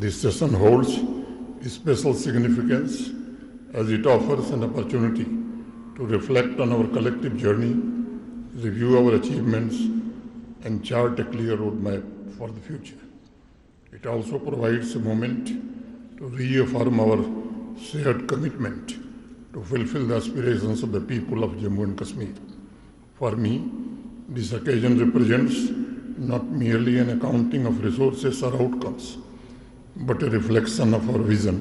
This session holds special significance as it offers an opportunity to reflect on our collective journey, review our achievements, and chart a clear roadmap for the future. It also provides a moment to reaffirm our shared commitment to fulfill the aspirations of the people of Jammu and Kashmir. For me, this occasion represents not merely an accounting of resources or outcomes, but a reflection of our vision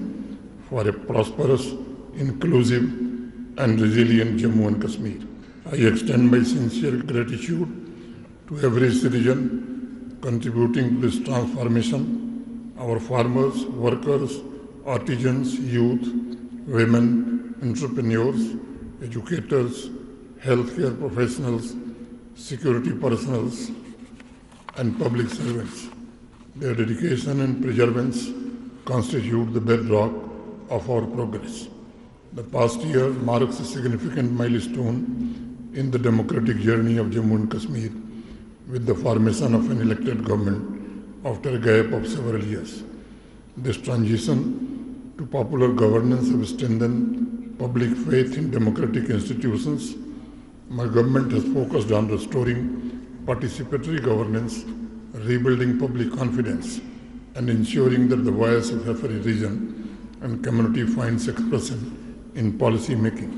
for a prosperous, inclusive, and resilient Jammu and Kashmir. I extend my sincere gratitude to every citizen contributing to this transformation: our farmers, workers, artisans, youth, women, entrepreneurs, educators, healthcare professionals, security personnel, and public servants. Their dedication and perseverance constitute the bedrock of our progress. The past year marks a significant milestone in the democratic journey of Jammu and Kashmir, with the formation of an elected government after a gap of several years. This transition to popular governance has strengthened public faith in democratic institutions. My government has focused on restoring participatory governance, rebuilding public confidence, and ensuring that the voice of every region and community finds expression in policy making.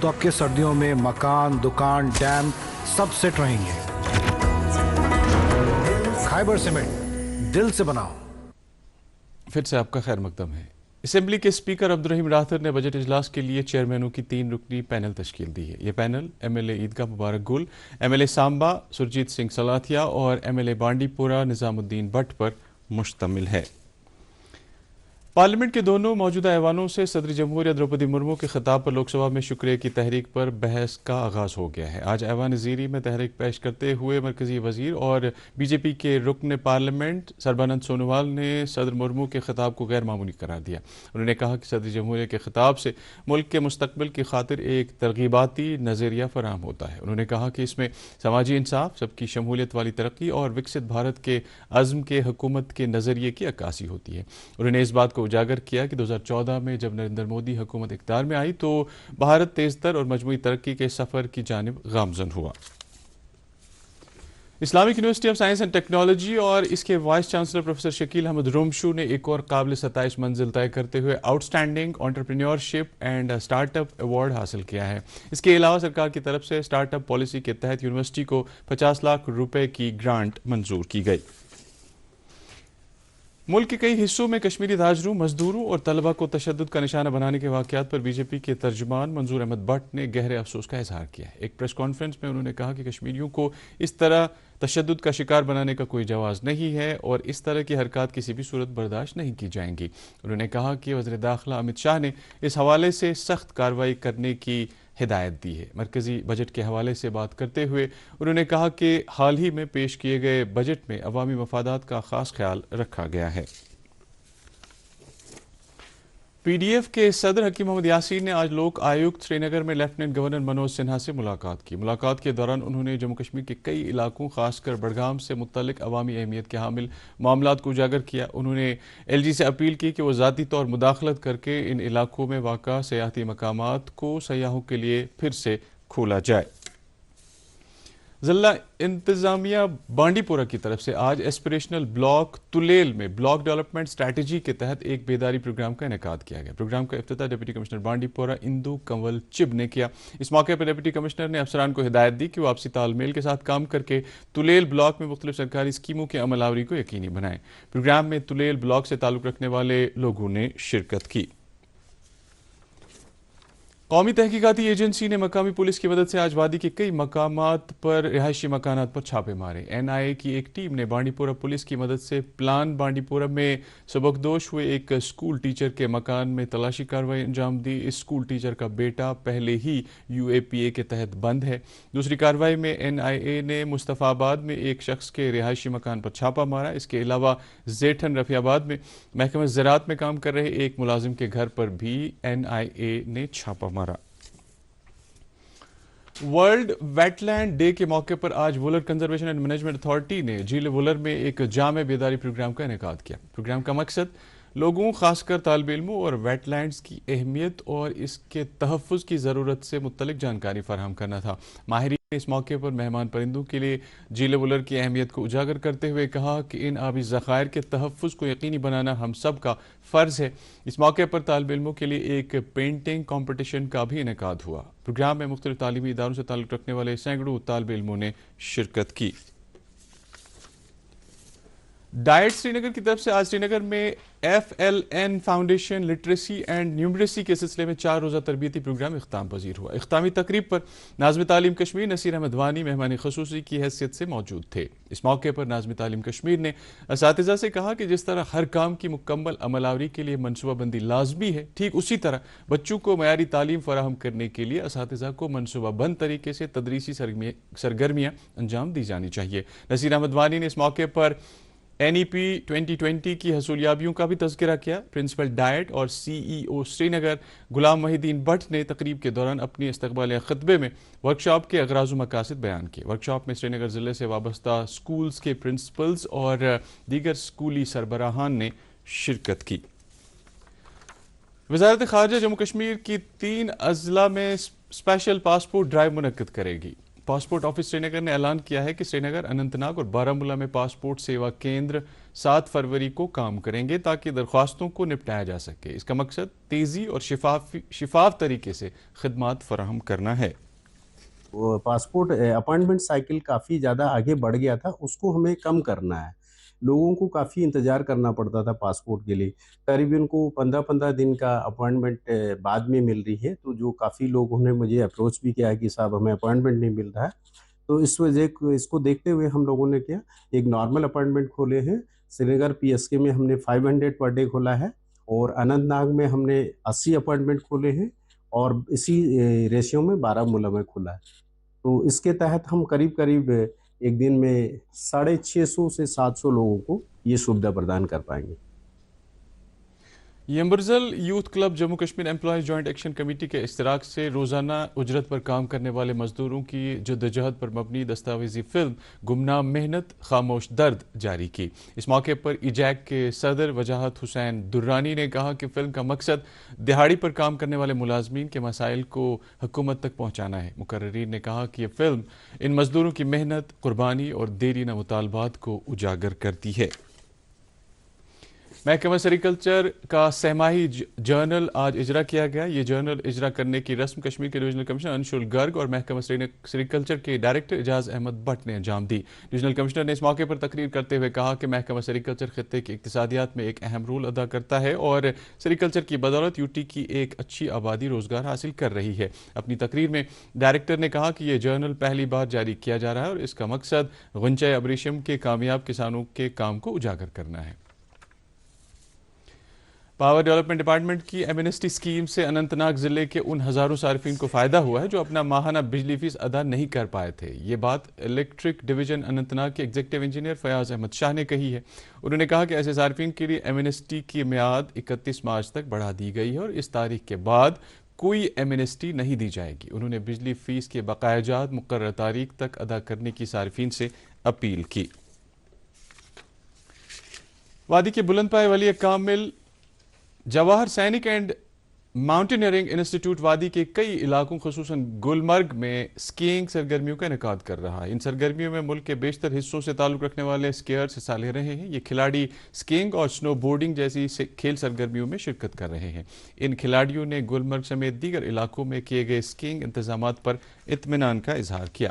تو اب کے سردیوں میں مکان، دکان، dam سب set رہیں گے۔ خیبر cement, دل سے بناؤ۔ پھر سے آپ کا خیر مقدم ہے۔ اسمبلی کے اسپیکر عبدالرحیم راتھر نے بجٹ اجلاس کے لیے چیئرمینوں کی 3 رکنی پینل تشکیل دی ہے۔ یہ panel M L A Eidgah Mubarak Gul, M L A Samba Surjit Singh Slathia اور ایم ایل اے بانڈی پورہ نظام الدین بٹ پر مشتمل ہے۔ پارلیمنٹ کے دونوں موجودہ ایوانوں سے صدر جمہوریہ دروپدی مرمو کے خطاب پر لوک سبھا میں شکریہ کی تحریک پر بحث کا آغاز ہو گیا ہے۔ آج ایوان زیریں میں تحریک پیش کرتے ہوئے مرکزی وزیر اور بی جے پی کے رکن پارلیمنٹ سربانند سونووال نے صدر مرمو کے خطاب کو غیر معمولی قرار دیا۔ انہوں نے کہا کہ صدر جمہوریہ کے خطاب سے ملک کے مستقبل کی خاطر ایک ترغیباتی نظریہ فراہم ہوتا ہے۔ انہوں نے کہا کہ اس میں سماجی انصاف، سب کی شمولیت والی ترقی اور وکست بھارت کے عزم کے حکومت کے نظریے کی عکاسی ہوتی ہے۔ انہوں نے اس بات کو اجاگر کیا کہ 2014 میں جب نریندر مودی حکومت اقتدار میں آئی تو بھارت تیز تر اور مجموعی ترقی کے سفر کی جانب گامزن ہوا۔ Islamic university of science and technology اور اس کے vice chancellor professor Shakeel Ahmad Romshoo نے ایک اور قابل ستائش منزل طے کرتے ہوئے outstanding entrepreneurship and startup award حاصل کیا ہے۔ اس کے علاوہ سرکار کی طرف سے اسٹارٹ اپ پالیسی کے تحت یونیورسٹی کو 50 لاکھ روپے کی گرانٹ منظور کی گئی۔ ملک کے کئی حصوں میں کشمیری تاجروں، مزدوروں اور طلبہ کو تشدد کا نشانہ بنانے کے واقعات پر بی جے پی کے ترجمان منظور احمد بٹ نے گہرے افسوس کا اظہار کیا ہے۔ ایک پریس کانفرنس میں انہوں نے کہا کہ کشمیریوں کو اس طرح تشدد کا شکار بنانے کا کوئی جواز نہیں ہے اور اس طرح کی حرکات کسی بھی صورت برداشت نہیں کی جائیں گی۔ انہوں نے کہا کہ وزیر داخلہ امت شاہ نے اس حوالے سے سخت کارروائی کرنے کی ہدایت دی ہے۔ مرکزی بجٹ کے حوالے سے بات کرتے ہوئے انہوں نے کہا کہ حال ہی میں پیش کیے گئے بجٹ میں عوامی مفادات کا خاص خیال رکھا گیا ہے۔ پی ڈی ایف کے صدر حکیم محمد یاسین نے آج لوک آیوکت سری نگر میں لیفٹیننٹ گورنر منوج سنہا سے ملاقات کی۔ ملاقات کے دوران انہوں نے جموں کشمیر کے کئی علاقوں خاص کر بڑگام سے متعلق عوامی اہمیت کے حامل معاملات کو اجاگر کیا۔ انہوں نے ایل جی سے اپیل کی کہ وہ ذاتی طور مداخلت کر کے ان علاقوں میں واقع سیاحتی مقامات کو سیاحوں کے لیے پھر سے کھولا جائے۔ ضلع انتظامیہ بانڈی پورہ کی طرف سے آج ایسپریشنل بلاک تلیل میں بلاک ڈیولپمنٹ اسٹریٹجی کے تحت ایک بیداری پروگرام کا انعقاد کیا گیا۔ پروگرام کا افتتاح ڈپٹی کمشنر بانڈی پورہ اندو کنول چب نے کیا۔ اس موقع پر ڈپٹی کمشنر نے افسران کو ہدایت دی کہ وہ آپسی تال میل کے ساتھ کام کر کے تلیل بلاک میں مختلف سرکاری اسکیموں کے عمل آوری کو یقینی بنائیں۔ پروگرام میں تلیل بلاک سے تعلق رکھنے والے لوگوں نے شرکت کی۔ قومی تحقیقاتی ایجنسی نے مقامی پولیس کی مدد سے آج وادی کے کئی مقامات پر رہائشی مکانات پر چھاپے مارے۔ این آئی اے کی ایک ٹیم نے بانڈی پورہ پولیس کی مدد سے پلان بانڈی پورہ میں سبکدوش ہوئے ایک اسکول ٹیچر کے مکان میں تلاشی کارروائی انجام دی۔ اس اسکول ٹیچر کا بیٹا پہلے ہی یو اے پی اے کے تحت بند ہے۔ دوسری کارروائی میں این آئی اے نے مصطفیٰ آباد میں ایک شخص کے رہائشی مکان پر چھاپا مارا۔ اس کے علاوہ زیٹھن رفیع آباد میں محکمہ زراعت میں کام کر رہے ایک ملازم کے گھر پر بھی این آئی اے نے چھاپا مارا۔ ورلڈ ویٹ لینڈ ڈے کے موقع پر آج Wöhler conservation and management authority نے جھیل وولر میں ایک جامع بیداری پروگرام کا انعقاد کیا۔ پروگرام کا مقصد لوگوں خاص کر طالب علموں اور ویٹ لینڈز کی اہمیت اور اس کے تحفظ کی ضرورت سے متعلق جانکاری فراہم کرنا تھا۔ ماہرین نے اس موقع پر مہمان پرندوں کے لیے جھیل وولر کی اہمیت کو اجاگر کرتے ہوئے کہا کہ ان آبی ذخائر کے تحفظ کو یقینی بنانا ہم سب کا فرض ہے۔ اس موقع پر طالب علموں کے لیے ایک پینٹنگ کمپٹیشن کا بھی انعقاد ہوا۔ پروگرام میں مختلف تعلیمی اداروں سے تعلق رکھنے والے سینکڑوں طالب علموں نے شرکت کی۔ ڈائٹ سری نگر کی طرف سے آج سری نگر میں F L N foundation literacy and numeracy کے سلسلے میں 4 روزہ تربیتی پروگرام اختتام پذیر ہوا۔ اختتامی تقریب پر ناظم تعلیم کشمیر نصیر احمد وانی مہمان خصوصی کی حیثیت سے موجود تھے۔ اس موقع پر ناظم تعلیم کشمیر نے اساتذہ سے کہا کہ جس طرح ہر کام کی مکمل عمل آوری کے لیے منصوبہ بندی لازمی ہے، ٹھیک اسی طرح بچوں کو معیاری تعلیم فراہم کرنے کے لیے اساتذہ کو منصوبہ بند طریقے سے تدریسی سرگرمیاں انجام دی جانی چاہیے۔ نصیر احمد وانی نے اس موقع پر این ای پی 2020 کی حصولیابیوں کا بھی تذکرہ کیا۔ پرنسپل ڈائٹ اور سی ای او سری نگر غلام محی الدین بٹ نے تقریب کے دوران اپنی استقبالیہ خطبے میں ورکشاپ کے اغراض و مقاصد بیان کیے۔ ورکشاپ میں سری نگر ضلع سے وابستہ سکولز کے پرنسپلز اور دیگر سکولی سربراہان نے شرکت کی۔ وزارت خارجہ جموں کشمیر کی 3 اضلاع میں اسپیشل پاسپورٹ ڈرائیو منعقد کرے گی۔ پاسپورٹ آفس سری نگر نے اعلان کیا ہے کہ سری نگر، اننت ناگ اور بارہ مولہ میں پاسپورٹ سیوا کیندر 7 فروری کو کام کریں گے تاکہ درخواستوں کو نپٹایا جا سکے۔ اس کا مقصد تیزی اور شفاف طریقے سے خدمات فراہم کرنا ہے۔ پاسپورٹ اپائنٹمنٹ سائیکل کافی زیادہ آگے بڑھ گیا تھا، اس کو ہمیں کم کرنا ہے۔ لوگوں کو کافی انتظار کرنا پڑتا تھا پاسپورٹ کے لیے، قریباً کو 15 دن کا اپائنٹمنٹ بعد میں مل رہی ہے، تو جو کافی لوگوں نے مجھے اپروچ بھی کیا ہے کہ صاحب ہمیں اپائنٹمنٹ نہیں مل رہا ہے، تو اس کو دیکھتے ہوئے ہم لوگوں نے کیا ایک نارمل اپائنٹمنٹ کھولے ہیں۔ سری نگر پی ایس کے میں ہم نے 500 پر ڈے کھولا ہے، اور اننت ناگ میں ہم نے 80 اپائنٹمنٹ کھولے ہیں، اور اسی ریشیو میں بارہمولہ میں کھلا ہے۔ تو اس کے تحت ہم قریب ایک دن میں 650 سے 700 لوگوں کو یہ سویدھا پردان کر پائیں گے۔ یمبرزل youth club Jammu Kashmir employees joint action committee کے اشتراک سے روزانہ اجرت پر کام کرنے والے مزدوروں کی جدوجہد پر مبنی دستاویزی فلم گمنام محنت خاموش درد جاری کی۔ اس موقع پر ایجیک کے صدر وجاہت حسین درانی نے کہا کہ فلم کا مقصد دہاڑی پر کام کرنے والے ملازمین کے مسائل کو حکومت تک پہنچانا ہے۔ مقررین نے کہا کہ یہ فلم ان مزدوروں کی محنت، قربانی اور دیرینہ مطالبات کو اجاگر کرتی ہے۔ محکمہ سیریکلچر کا سہماہی جرنل آج اجرا کیا گیا۔ یہ جرنل اجرا کرنے کی رسم کشمیر کے ڈویژنل کمشنر انشول گرگ اور محکمہ سیریکلچر کے ڈائریکٹر اعجاز احمد بٹ نے انجام دی۔ ڈویژنل کمشنر نے اس موقع پر تقریر کرتے ہوئے کہا کہ محکمہ سیریکلچر خطے کی اقتصادیات میں ایک اہم رول ادا کرتا ہے اور سیریکلچر کی بدولت یوٹی کی ایک اچھی آبادی روزگار حاصل کر رہی ہے۔ اپنی تقریر میں ڈائریکٹر نے کہا کہ یہ جرنل پہلی بار جاری کیا جا رہا ہے اور اس کا مقصد غنچۂ ابریشم کے کامیاب کسانوں کے کام کو اجاگر کرنا ہے۔ پاور ڈیولپمنٹ ڈپارٹمنٹ کی ایمنسٹی اسکیم سے اننت ناگ ضلع کے ان ہزاروں صارفین کو فائدہ ہوا ہے جو اپنا ماہانہ بجلی فیس ادا نہیں کر پائے تھے۔ یہ بات الیکٹرک ڈویژن اننت ناگ کے ایگزیکٹو انجینئر فیاض احمد شاہ نے کہی ہے۔ انہوں نے کہا کہ ایسے صارفین کے لیے ایمنسٹی کی میعاد 31 مارچ تک بڑھا دی گئی ہے اور اس تاریخ کے بعد کوئی ایمنسٹی نہیں دی جائے گی۔ انہوں نے بجلی فیس کے بقایا جات مقررہ تاریخ تک ادا کرنے کی صارفین سے اپیل کی۔ وادی کے بلند پائے ولی کامل جواہر سینک اینڈ ماؤنٹینئرنگ انسٹیٹیوٹ وادی کے کئی علاقوں خصوصاً گلمرگ میں سکیئنگ سرگرمیوں کا انعقاد کر رہا ہے۔ ان سرگرمیوں میں ملک کے بیشتر حصوں سے تعلق رکھنے والے اسکیئرز حصہ لے رہے ہیں۔ یہ کھلاڑی سکیئنگ اور سنو بورڈنگ جیسی کھیل سرگرمیوں میں شرکت کر رہے ہیں۔ ان کھلاڑیوں نے گلمرگ سمیت دیگر علاقوں میں کیے گئے سکیئنگ انتظامات پر اطمینان کا اظہار کیا۔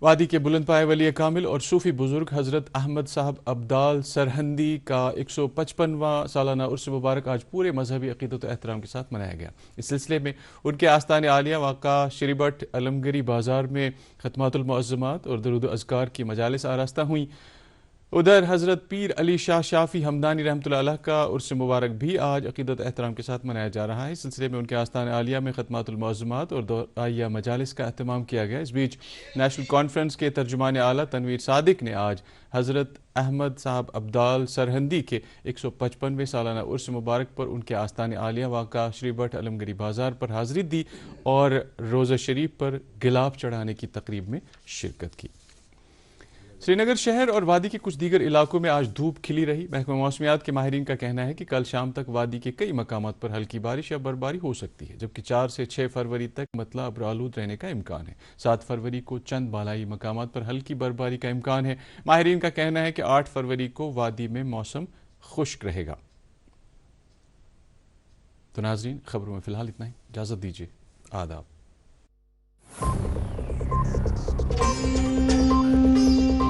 وادی کے بلند پائے ولی کامل اور صوفی بزرگ حضرت احمد صاحب ابدال سرہندی کا 155واں سالانہ عرس مبارک آج پورے مذہبی عقیدت و احترام کے ساتھ منایا گیا۔ اس سلسلے میں ان کے آستان عالیہ واقع شری بٹ علمگری بازار میں ختمات المعظمات اور درود و اذکار کی مجالس آراستہ ہوئیں۔ ادھر حضرت پیر علی شاہ شافی ہمدانی رحمۃ اللہ علیہ کا عرس مبارک بھی آج عقیدت احترام کے ساتھ منایا جا رہا ہے۔ اس سلسلے میں ان کے آستان عالیہ میں ختمات المعظمات اور دعائیہ مجالس کا اہتمام کیا گیا۔ اس بیچ نیشنل کانفرنس کے ترجمان اعلیٰ تنویر صادق نے آج حضرت احمد صاحب ابدال سرہندی کے 155ویں سالانہ عرس مبارک پر ان کے آستان عالیہ واقع شری بٹ علمگری بازار پر حاضری دی اور روزہ شریف پر گلاب چڑھانے کی تقریب میں شرکت کی۔ سری نگر شہر اور وادی کے کچھ دیگر علاقوں میں آج دھوپ کھلی رہی۔ محکمہ موسمیات کے ماہرین کا کہنا ہے کہ کل شام تک وادی کے کئی مقامات پر ہلکی بارش یا برفباری ہو سکتی ہے، جبکہ 4 سے 6 فروری تک مطلع ابرآلود رہنے کا امکان ہے۔ 7 فروری کو چند بالائی مقامات پر ہلکی برفباری کا امکان ہے۔ ماہرین کا کہنا ہے کہ 8 فروری کو وادی میں موسم خشک رہے گا۔ تو ناظرین، خبروں میں فی الحال اتنا ہی، اجازت دیجیے، آداب۔